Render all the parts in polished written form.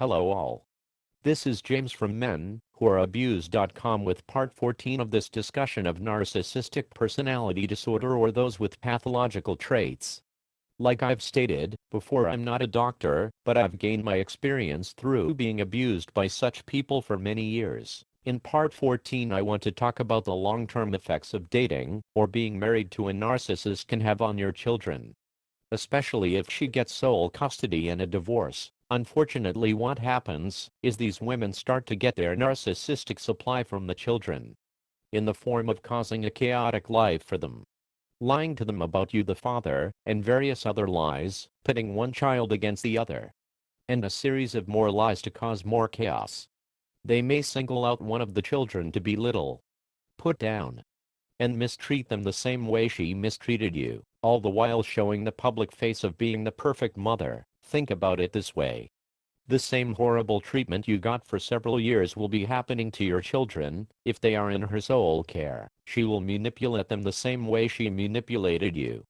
Hello all. This is James from menwhoareabused.com with part 14 of this discussion of narcissistic personality disorder or those with pathological traits. Like I've stated before, I'm not a doctor, but I've gained my experience through being abused by such people for many years. In part 14 I want to talk about the long-term effects of dating or being married to a narcissist can have on your children. Especially if she gets sole custody and a divorce. Unfortunately, what happens is these women start to get their narcissistic supply from the children, in the form of causing a chaotic life for them, lying to them about you the father, and various other lies, pitting one child against the other, and a series of more lies to cause more chaos. They may single out one of the children to belittle, put down, and mistreat them the same way she mistreated you, all the while showing the public face of being the perfect mother. Think about it this way. The same horrible treatment you got for several years will be happening to your children if they are in her sole care. She will manipulate them the same way she manipulated you,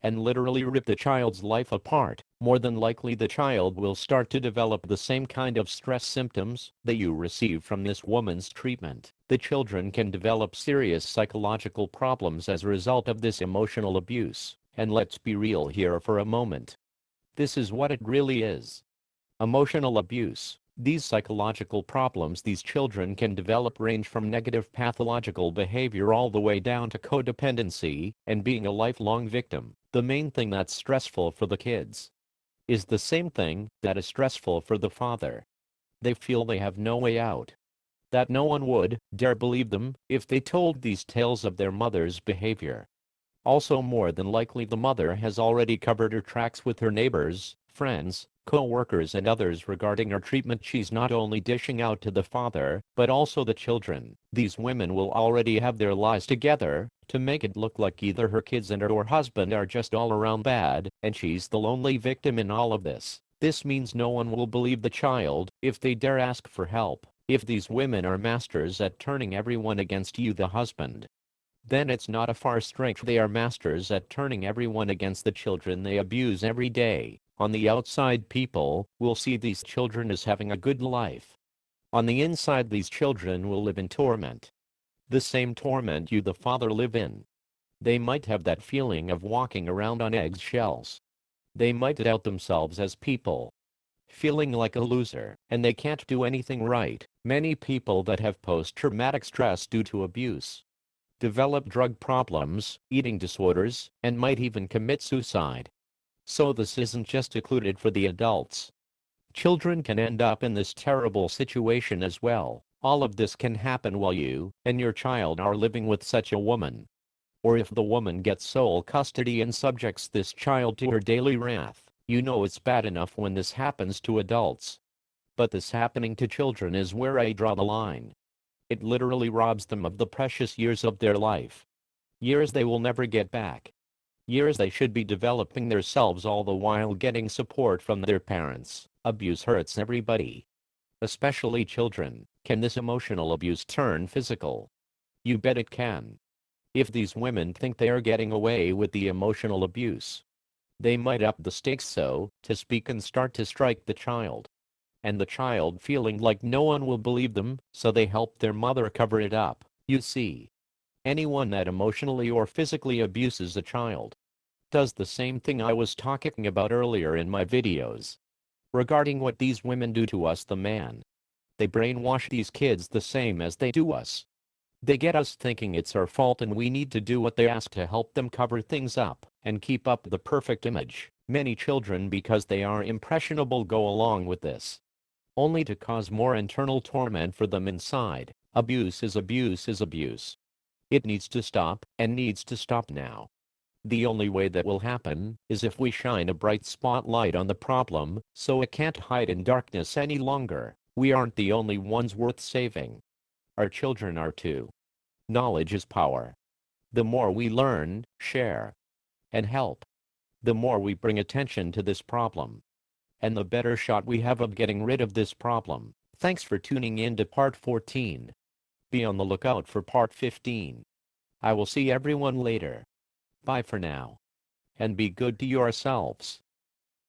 and literally rip the child's life apart. More than likely the child will start to develop the same kind of stress symptoms that you received from this woman's treatment. The children can develop serious psychological problems as a result of this emotional abuse. And let's be real here for a moment. This is what it really is. Emotional abuse. These psychological problems these children can develop range from negative pathological behavior all the way down to codependency and being a lifelong victim. The main thing that's stressful for the kids is the same thing that is stressful for the father. They feel they have no way out, that no one would dare believe them if they told these tales of their mother's behavior. Also, more than likely the mother has already covered her tracks with her neighbors, friends, co-workers and others regarding her treatment. She's not only dishing out to the father, but also the children. These women will already have their lies together to make it look like either her kids and her husband are just all around bad, and she's the lonely victim in all of this. This means no one will believe the child if they dare ask for help. If these women are masters at turning everyone against you, the husband, then it's not a far stretch they are masters at turning everyone against the children they abuse every day. On the outside, people will see these children as having a good life. On the inside, these children will live in torment. The same torment you, the father, live in. They might have that feeling of walking around on eggshells. They might doubt themselves as people, feeling like a loser, and they can't do anything right. Many people that have post-traumatic stress due to abuse develop drug problems, eating disorders, and might even commit suicide. So this isn't just included for the adults. Children can end up in this terrible situation as well. All of this can happen while you and your child are living with such a woman. Or if the woman gets sole custody and subjects this child to her daily wrath. You know it's bad enough when this happens to adults, but this happening to children is where I draw the line. It literally robs them of the precious years of their life. Years they will never get back. Years they should be developing themselves, all the while getting support from their parents. Abuse hurts everybody, especially children. Can this emotional abuse turn physical? You bet it can. If these women think they are getting away with the emotional abuse, they might up the stakes, so to speak, and start to strike the child. And the child feeling like no one will believe them, so they help their mother cover it up. You see, anyone that emotionally or physically abuses a child does the same thing I was talking about earlier in my videos regarding what these women do to us, the man. They brainwash these kids the same as they do us. They get us thinking it's our fault and we need to do what they ask to help them cover things up and keep up the perfect image. Many children, because they are impressionable, go along with this, only to cause more internal torment for them inside. Abuse is abuse is abuse. It needs to stop, and needs to stop now. The only way that will happen is if we shine a bright spotlight on the problem, so it can't hide in darkness any longer. We aren't the only ones worth saving. Our children are too. Knowledge is power. The more we learn, share, and help, the more we bring attention to this problem, and the better shot we have of getting rid of this problem. Thanks for tuning in to part 14. Be on the lookout for part 15. I will see everyone later. Bye for now. And be good to yourselves.